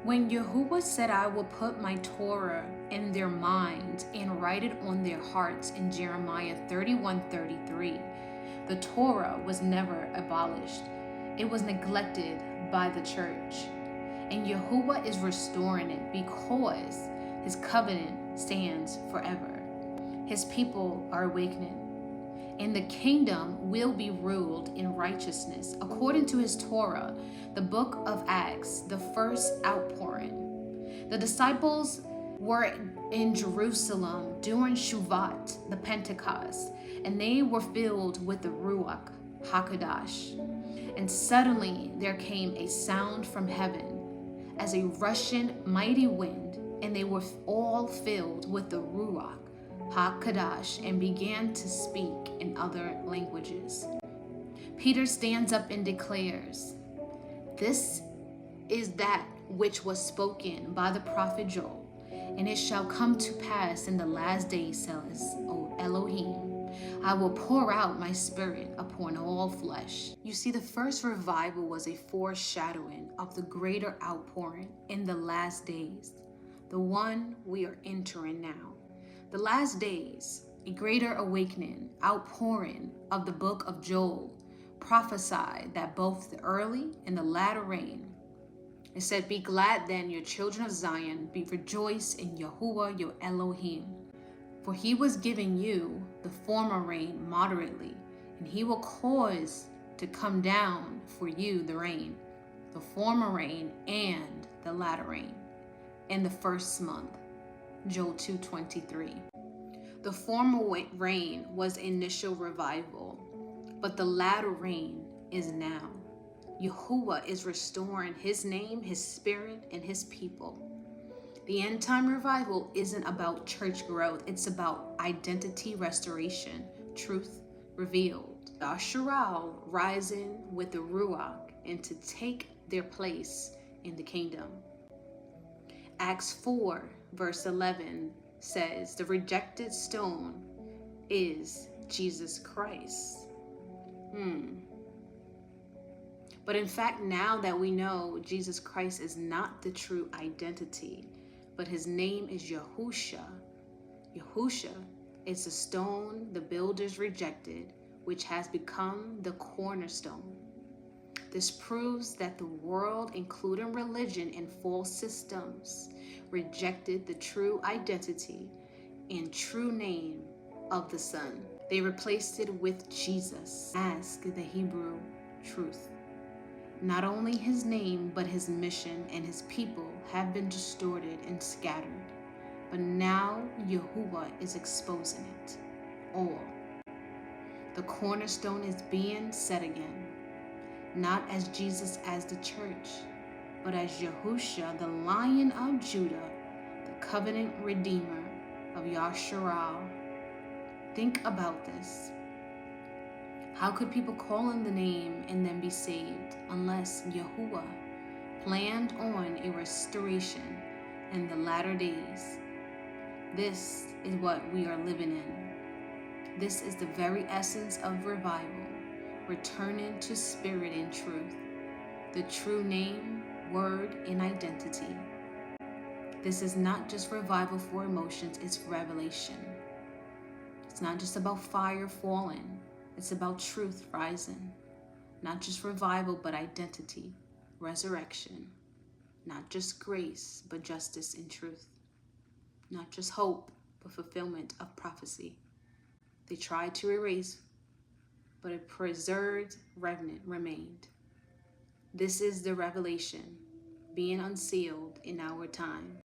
When Yahuah said, I will put my Torah in their minds and write it on their hearts in Jeremiah 31:33, the Torah was never abolished. It was neglected by the church. And Yahuah is restoring it because his covenant stands forever. His people are awakening. And the kingdom will be ruled in righteousness according to his Torah, the book of Acts, the first outpouring. The disciples were in Jerusalem during Shuvat, the Pentecost, and they were filled with the Ruach HaKodesh. And suddenly there came a sound from heaven as a rushing mighty wind, and they were all filled with the Ruach HaKodesh and began to speak in other languages. Peter stands up and declares, this is that which was spoken by the prophet Joel, and it shall come to pass in the last days, says, O Elohim, I will pour out my spirit upon all flesh. You see, the first revival was a foreshadowing of the greater outpouring in the last days, the one we are entering now. The last days, a greater awakening, outpouring of the book of Joel, prophesied that both the early and the latter rain. It said, be glad then, your children of Zion, be rejoice in Yahuah your Elohim. For he was giving you the former rain moderately, and he will cause to come down for you the rain, the former rain and the latter rain, in the first month. Joel 2:23. The former rain was initial revival, but the latter rain is now. Yahuah is restoring his name, his spirit, and his people. The end time revival isn't about church growth, it's about identity restoration, truth revealed. Yashar'al rising with the Ruach and to take their place in the kingdom. Acts 4 verse 11 says, the rejected stone is Jesus Christ. But in fact, now that we know Jesus Christ is not the true identity, but his name is Yahusha. Yahusha is the stone the builders rejected, which has become the cornerstone. This proves that the world, including religion and false systems, rejected the true identity and true name of the Son. They replaced it with Jesus. Ask the Hebrew truth. Not only his name, but his mission and his people have been distorted and scattered. But now Yahuah is exposing it all. The cornerstone is being set again, not as Jesus as the church, but as Yahusha, the Lion of Judah, the covenant redeemer of Yashar'al. Think about this. How could people call on the name and then be saved unless Yahuah planned on a restoration in the latter days? This is what we are living in. This is the very essence of revival, returning to spirit and truth, the true name, word, and identity. This is not just revival for emotions, it's revelation. It's not just about fire falling. It's about truth rising. Not just revival, but identity, resurrection. Not just grace, but justice and truth. Not just hope, but fulfillment of prophecy. They tried to erase, but a preserved remnant remained. This is the revelation being unsealed in our time.